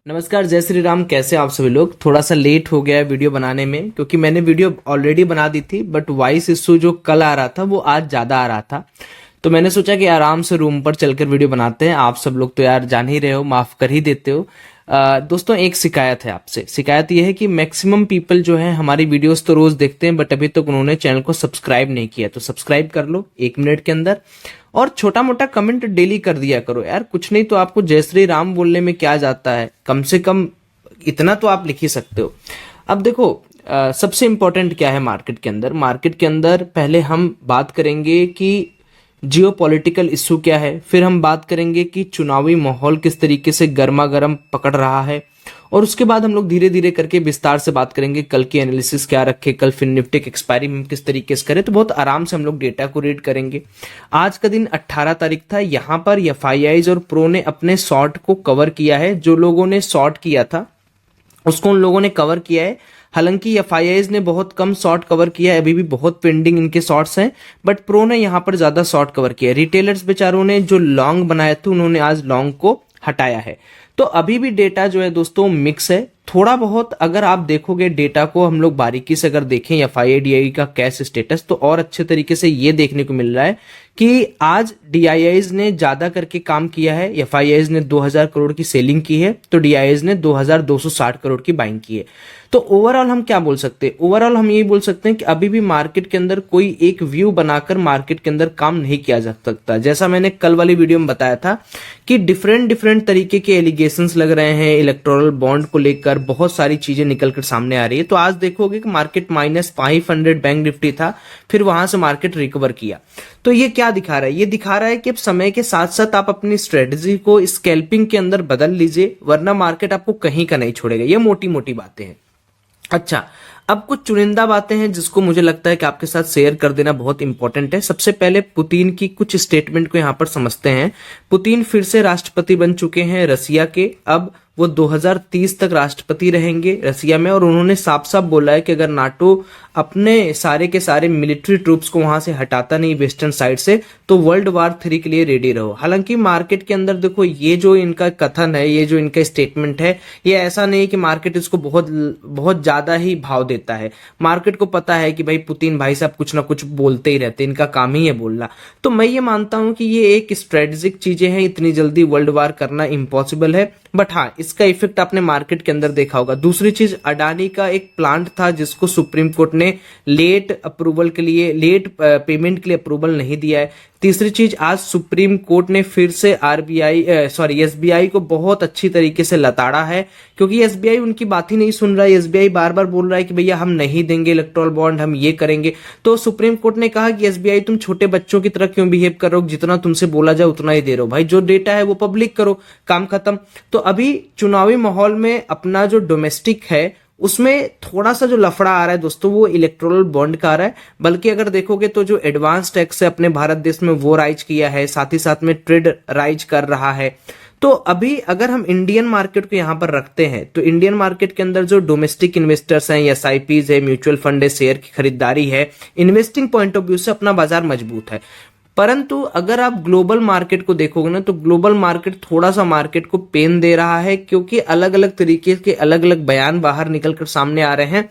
नमस्कार, जय श्री राम। कैसे आप सभी लोग? थोड़ा सा लेट हो गया है वीडियो बनाने में, क्योंकि मैंने वीडियो ऑलरेडी बना दी थी, बट वॉइस इशू जो कल आ रहा था वो आज ज़्यादा आ रहा था। तो मैंने सोचा कि आराम से रूम पर चलकर वीडियो बनाते हैं। आप सब लोग तो यार जान ही रहे हो, माफ़ कर ही देते हो। दोस्तों, एक शिकायत है आपसे। शिकायत ये है कि मैक्सिमम पीपल जो है हमारी वीडियोस तो रोज़ देखते हैं, बट अभी तक उन्होंने चैनल को सब्सक्राइब नहीं किया। तो सब्सक्राइब कर लो 1 मिनट के अंदर, और छोटा मोटा कमेंट डेली कर दिया करो यार। कुछ नहीं तो आपको जय श्री राम बोलने में क्या जाता है, कम से कम इतना तो आप लिख ही सकते हो। अब देखो, सबसे इंपॉर्टेंट क्या है मार्केट के अंदर। मार्केट के अंदर पहले हम बात करेंगे कि जियो पॉलिटिकल इशू क्या है, फिर हम बात करेंगे कि चुनावी माहौल किस तरीके से गर्मा गर्म पकड़ रहा है, और उसके बाद हम लोग धीरे धीरे करके विस्तार से बात करेंगे कल की एनालिसिस क्या रखे, कल फिर निफ्टी की एक्सपायरी में किस तरीके से करें। तो बहुत आराम से हम लोग डेटा को रीड करेंगे। आज का दिन 18 तारीख था। यहाँ पर एफआईआईज और प्रो ने अपने शॉर्ट को कवर किया है। जो लोगों ने शॉर्ट किया था उसको उन लोगों ने कवर किया है। हालांकि एफआईआईज ने बहुत कम शॉर्ट कवर किया है, अभी भी बहुत पेंडिंग इनके शॉर्ट्स हैं, बट प्रो ने यहां पर ज्यादा शॉर्ट कवर किया है। रिटेलर्स बेचारों ने जो लॉन्ग बनाए थे उन्होंने आज लॉन्ग को हटाया है। तो अभी भी डेटा जो है दोस्तों मिक्स है। थोड़ा बहुत अगर आप देखोगे डेटा को, हम लोग बारीकी से अगर देखें एफआईआई का कैश स्टेटस, तो और अच्छे तरीके से ये देखने को मिल रहा है कि आज डीआईआईज ने ज्यादा करके काम किया है। एफआईआईज ने 2000 करोड़ की सेलिंग की है, तो डीआईआईज ने 2260 करोड़ की बाइंग की है। तो ओवरऑल हम क्या बोल सकते हैं? ओवरऑल हम ये बोल सकते हैं कि अभी भी मार्केट के अंदर कोई एक व्यू बनाकर मार्केट के अंदर काम नहीं किया जा सकता। जैसा मैंने कल वाली वीडियो में बताया था कि डिफरेंट डिफरेंट तरीके के एलिगेशंस लग रहे हैं इलेक्टोरल बॉन्ड को लेकर, बहुत सारी चीजें निकलकर सामने आ रही है। तो आज देखोगे कि मार्केट -500 बैंक निफ्टी था, फिर वहां से मार्केट रिकवर किया। तो ये क्या दिखा रहा है? ये दिखा रहा है कि अब समय के साथ साथ आप अपनी स्ट्रेटजी को स्कैल्पिंग के अंदर बदल लीजिए, वरना मार्केट आपको कहीं का नहीं छोड़ेगा। ये मोटी मोटी बातें हैं। अच्छा, अब कुछ चुनिंदा बातें हैं जिसको मुझे लगता है कि आपके साथ शेयर कर देना बहुत इंपॉर्टेंट है। सबसे पहले पुतिन की कुछ स्टेटमेंट को यहां पर समझते हैं। पुतिन फिर से राष्ट्रपति बन चुके हैं रसिया के। अब वो 2030 तक राष्ट्रपति रहेंगे रसिया में, और उन्होंने साफ साफ बोला है कि अगर नाटो अपने सारे के सारे मिलिट्री ट्रूप्स को वहां से हटाता नहीं वेस्टर्न साइड से, तो वर्ल्ड वार 3 के लिए रेडी रहो। हालांकि मार्केट के अंदर देखो, ये जो इनका कथन है, ये जो इनका स्टेटमेंट है, ये ऐसा नहीं कि मार्केट इसको बहुत बहुत ज्यादा ही भाव देता है। मार्केट को पता है कि भाई पुतिन भाई साहब कुछ ना कुछ बोलते ही रहते, इनका काम ही है बोलना। तो मैं ये मानता हूं कि ये एक स्ट्रेटेजिक चीजें हैं, इतनी जल्दी वर्ल्ड वार करना इम्पॉसिबल है, बट हाँ, इसका इफेक्ट आपने मार्केट के अंदर देखा होगा। दूसरी चीज, अडानी का एक प्लांट था जिसको सुप्रीम कोर्ट ने लेट अप्रूवल के लिए, लेट पेमेंट के लिए अप्रूवल नहीं दिया है। तीसरी चीज, आज सुप्रीम कोर्ट ने फिर से एसबीआई को बहुत अच्छी तरीके से लताड़ा है, क्योंकि एसबीआई उनकी बात ही नहीं सुन रहा है। एसबीआई बार बार बोल रहा है कि भैया हम नहीं देंगे इलेक्ट्रॉल बॉन्ड, हम ये करेंगे। तो सुप्रीम कोर्ट ने कहा कि एसबीआई तुम छोटे बच्चों की तरह क्यों बिहेव कर रहे हो, जितना तुमसे बोला जाए उतना ही दे रहे हो भाई, जो डेटा है वो पब्लिक करो, काम खत्म। तो अभी चुनावी माहौल में अपना जो डोमेस्टिक है उसमें थोड़ा सा जो लफड़ा आ रहा है दोस्तों, वो इलेक्टोरल बॉन्ड का आ रहा है। बल्कि अगर देखोगे तो जो एडवांस टैक्स है अपने भारत देश में वो राइज किया है, साथ ही साथ में ट्रेड राइज कर रहा है। तो अभी अगर हम इंडियन मार्केट को यहां पर रखते हैं, तो इंडियन मार्केट के अंदर जो डोमेस्टिक इन्वेस्टर्स हैं, एसआईपीज है, म्यूचुअल फंड है, शेयर की खरीदारी है, इन्वेस्टिंग पॉइंट ऑफ व्यू से अपना बाजार मजबूत है। परंतु अगर आप ग्लोबल मार्केट को देखोगे ना, तो ग्लोबल मार्केट थोड़ा सा मार्केट को पेन दे रहा है, क्योंकि अलग अलग तरीके के अलग अलग बयान बाहर निकलकर सामने आ रहे हैं।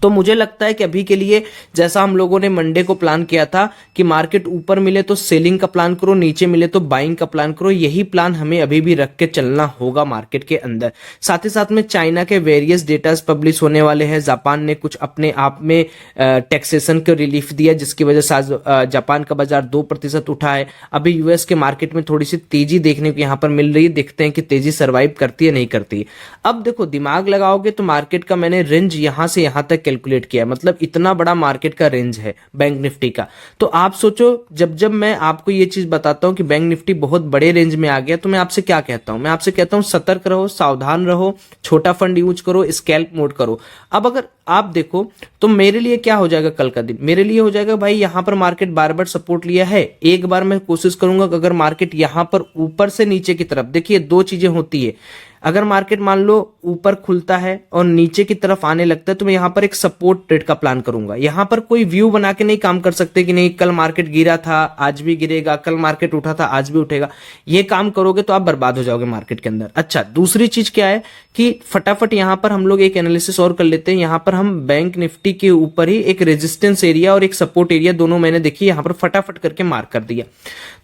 तो मुझे लगता है कि अभी के लिए, जैसा हम लोगों ने मंडे को प्लान किया था कि मार्केट ऊपर मिले तो सेलिंग का प्लान करो, नीचे मिले तो बाइंग का प्लान करो, यही प्लान हमें अभी भी रख के चलना होगा मार्केट के अंदर। साथ ही साथ में चाइना के वेरियस डेटास पब्लिश होने वाले हैं। जापान ने कुछ अपने आप में टैक्सेशन को रिलीफ दिया, जिसकी वजह से आज जापान का बाजार 2% उठा है। अभी यूएस के मार्केट में थोड़ी सी तेजी देखने को यहां पर मिल रही है, देखते हैं कि तेजी सर्वाइव करती है नहीं करती। अब देखो, दिमाग लगाओगे तो मार्केट का मैंने रेंज यहां से यहां तक कैलकुलेट किया, मतलब इतना बड़ा मार्केट का रेंज है बैंक निफ्टी का। तो आप सोचो, जब जब मैं आपको ये चीज बताता हूं कि बैंक निफ्टी बहुत बड़े रेंज में आ गया, तो मैं आपसे क्या कहता हूं? मैं आपसे कहता हूं सतर्क रहो, सावधान रहो, छोटा फंड यूज करो, स्कैल्प मोड करो। अब अगर आप देखो तो मेरे लिए क्या हो जाएगा कल का दिन? मेरे लिए हो जाएगा भाई, यहां पर मार्केट बार बार सपोर्ट लिया है, एक बार मैं कोशिश करूंगा कि अगर मार्केट यहां पर ऊपर से नीचे की तरफ, देखिए दो चीजें होती है, अगर मार्केट मान लो ऊपर खुलता है और नीचे की तरफ आने लगता है तो मैं यहाँ पर एक सपोर्ट ट्रेड का प्लान करूंगा। यहाँ पर कोई व्यू बना के नहीं काम कर सकते कि नहीं कल मार्केट गिरा था आज भी गिरेगा, कल मार्केट उठा था आज भी उठेगा। ये काम करोगे तो आप बर्बाद हो जाओगे मार्केट के अंदर। अच्छा, दूसरी चीज क्या है कि फटाफट यहाँ पर हम लोग एक एनालिसिस और कर लेते हैं। यहाँ पर हम बैंक निफ्टी के ऊपर ही एक रेजिस्टेंस एरिया और एक सपोर्ट एरिया दोनों मैंने देखी, यहाँ पर फटाफट करके मार्क कर दिया।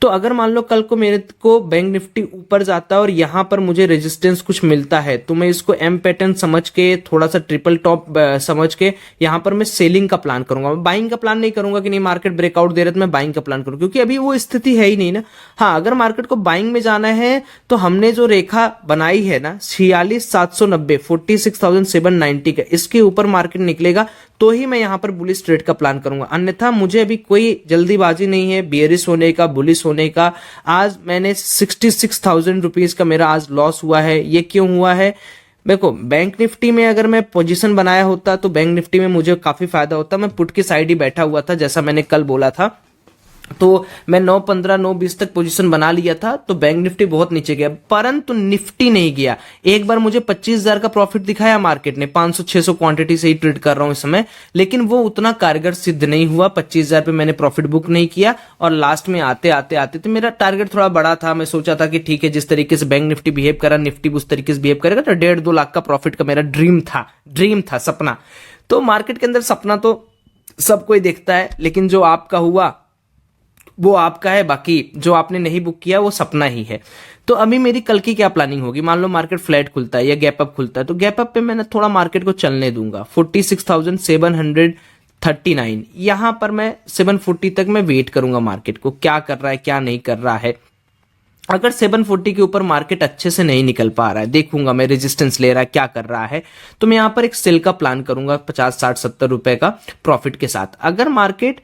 तो अगर मान लो कल को मेरे को बैंक निफ्टी ऊपर जाता है और यहां पर मुझे रेजिस्टेंस कुछ मिलता है तो मैं इसको एम पैटर्न समझ के थोड़ा सा ट्रिपल टॉप समझ के यहां पर मैं सेलिंग का प्लान करूंगा। मैं बाइंग का प्लान नहीं करूंगा कि नहीं मार्केट ब्रेकआउट दे रहा है तो मैं बाइंग का प्लान करूंगा, क्योंकि अभी वो स्थिति है ही नहीं ना। हाँ, अगर मार्केट को बाइंग में जाना है तो हमने जो रेखा बनाई है ना 46,790 46,790 का, इसके ऊपर मार्केट निकलेगा तो ही मैं यहां पर बुलिश ट्रेड का प्लान करूंगा। अन्यथा मुझे अभी कोई जल्दीबाजी नहीं है बेयरिश होने का, बुलिश होने का। आज मैंने 66,000 रुपीज का मेरा आज लॉस हुआ है। ये क्यों हुआ है? देखो, बैंक निफ्टी में अगर मैं पोजीशन बनाया होता तो बैंक निफ्टी में मुझे काफी फायदा होता। मैं पुट की साइड ही बैठा हुआ था जैसा मैंने कल बोला था, तो मैं 9.15 9.20 तक पोजीशन बना लिया था तो बैंक निफ्टी बहुत नीचे गया, परंतु निफ्टी नहीं गया। एक बार मुझे 25,000 का प्रॉफिट दिखाया मार्केट ने, 500-600 क्वांटिटी से ही ट्रेड कर रहा हूं इस समय, लेकिन वो उतना कारगर सिद्ध नहीं हुआ। 25,000 पे मैंने प्रॉफिट बुक नहीं किया और लास्ट में आते आते आते तो मेरा टारगेट थोड़ा बड़ा था। मैं सोचा था कि ठीक है, जिस तरीके से बैंक निफ्टी बिहेव करा निफ्टी उस तरीके से बिहेव करेगा तो 1.5-2 लाख का प्रॉफिट का मेरा ड्रीम था, सपना। तो मार्केट के अंदर सपना तो सब कोई देखता है, लेकिन जो आपका हुआ वो आपका है, बाकी जो आपने नहीं बुक किया वो सपना ही है। तो अभी मेरी कल की क्या प्लानिंग होगी? मान लो मार्केट फ्लैट खुलता है या गैप अप खुलता है तो गैप अप पे मैंने थोड़ा मार्केट को चलने दूंगा। 46,739 यहां पर मैं 740 तक मैं वेट करूंगा मार्केट को, क्या कर रहा है क्या नहीं कर रहा है। अगर 740 के ऊपर मार्केट अच्छे से नहीं निकल पा रहा है, देखूंगा मैं रेजिस्टेंस ले रहा है क्या कर रहा है, तो मैं यहां पर एक सेल का प्लान करूंगा 50 60 70 रुपए का प्रॉफिट के साथ। अगर मार्केट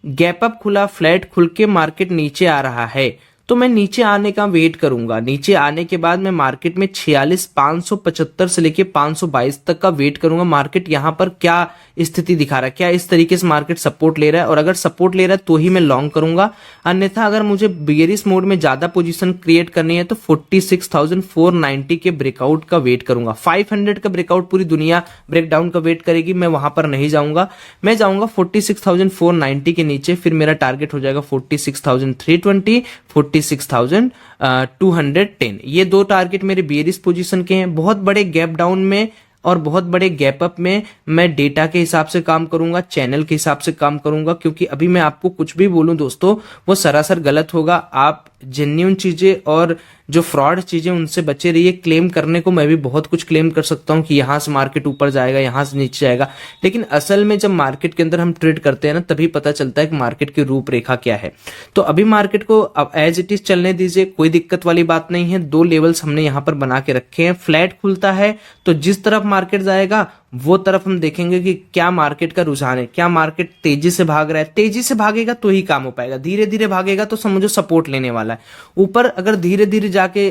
गैप अप खुला, फ्लैट खुल के मार्केट नीचे आ रहा है तो मैं नीचे आने का वेट करूंगा। नीचे आने के बाद मैं मार्केट में 46,575 से लेके 522 तक का वेट करूंगा। मार्केट यहां पर क्या स्थिति दिखा रहा है, क्या इस तरीके से मार्केट सपोर्ट ले रहा है, और अगर सपोर्ट ले रहा है तो ही मैं लॉन्ग करूंगा। अन्यथा अगर मुझे बियरिश मोड में ज्यादा पोजीशन क्रिएट करनी है तो 46,490 के ब्रेकआउट का वेट करूंगा। 500 का ब्रेकआउट पूरी दुनिया ब्रेकडाउन का वेट करेगी, मैं वहां पर नहीं जाऊंगा। मैं जाऊंगा 46,490 के नीचे, फिर मेरा टारगेट हो जाएगा 46,320 46,210। ये दो टारगेट मेरे बेयरिश पोजीशन के हैं। बहुत बड़े गैप डाउन में और बहुत बड़े गैप अप में मैं डेटा के हिसाब से काम करूंगा, चैनल के हिसाब से काम करूंगा, क्योंकि अभी मैं आपको कुछ भी बोलूं दोस्तों वो सरासर गलत होगा। आप जेन्युइन चीजें और जो फ्रॉड चीजें उनसे बचे रहिए। क्लेम करने को मैं भी बहुत कुछ क्लेम कर सकता हूं कि यहां से मार्केट ऊपर जाएगा, यहां से नीचे जाएगा, लेकिन असल में जब मार्केट के अंदर हम ट्रेड करते हैं ना तभी पता चलता है कि मार्केट की रूपरेखा क्या है। तो अभी मार्केट को अब एज इट इज चलने दीजिए, कोई दिक्कत वाली बात नहीं है। 2 लेवल्स हमने यहां पर बना के रखे हैं। फ्लैट खुलता है तो जिस तरफ मार्केट जाएगा वो तरफ हम देखेंगे कि क्या मार्केट का रुझान है, क्या मार्केट तेजी से भाग रहा है। तेजी से भागेगा तो ही काम हो पाएगा, धीरे धीरे भागेगा तो समझो सपोर्ट लेने वाला है। ऊपर अगर धीरे धीरे जाके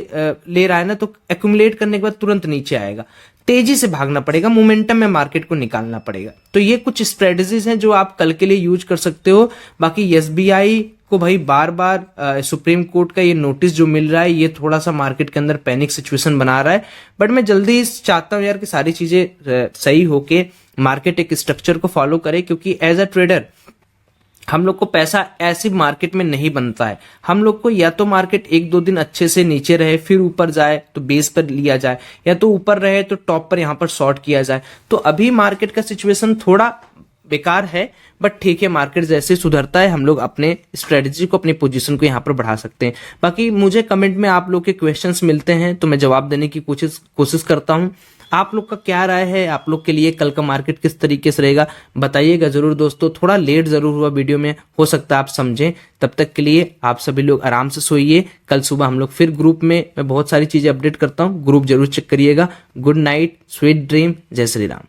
ले रहा है ना तो एक्यूमुलेट करने के बाद तुरंत नीचे आएगा। तेजी से भागना पड़ेगा, मोमेंटम में मार्केट को निकालना पड़ेगा। तो ये कुछ स्ट्रेटजीज हैं जो आप कल के लिए यूज कर सकते हो। बाकी एसबीआई को भाई बार बार सुप्रीम कोर्ट का ये नोटिस जो मिल रहा है ये थोड़ा सा मार्केट के अंदर पैनिक सिचुएशन बना रहा है, बट मैं जल्दी चाहता हूं यार कि सारी चीजें सही होके मार्केट एक स्ट्रक्चर को फॉलो करे, क्योंकि एज अ ट्रेडर हम लोग को पैसा ऐसी मार्केट में नहीं बनता है। हम लोग को या तो मार्केट 1-2 दिन अच्छे से नीचे रहे फिर ऊपर जाए तो बेस पर लिया जाए, या तो ऊपर रहे तो टॉप पर यहां पर शॉर्ट किया जाए। तो अभी मार्केट का सिचुएशन थोड़ा बेकार है, बट ठीक है, मार्केट जैसे सुधरता है हम लोग अपने स्ट्रेटजी को, अपनी पोजीशन को यहां पर बढ़ा सकते हैं। बाकी मुझे कमेंट में आप लोग के क्वेश्चंस मिलते हैं तो मैं जवाब देने की कोशिश करता हूं। आप लोग का क्या राय है, आप लोग के लिए कल का मार्केट किस तरीके से रहेगा बताइएगा जरूर दोस्तों। थोड़ा लेट जरूर हुआ वीडियो में, हो सकता है आप समझें। तब तक के लिए आप सभी लोग आराम से सोइए। कल सुबह हम लोग फिर ग्रुप में मैं बहुत सारी चीजें अपडेट करता हूं, ग्रुप जरूर चेक करिएगा। गुड नाइट, स्वीट ड्रीम, जय श्री राम।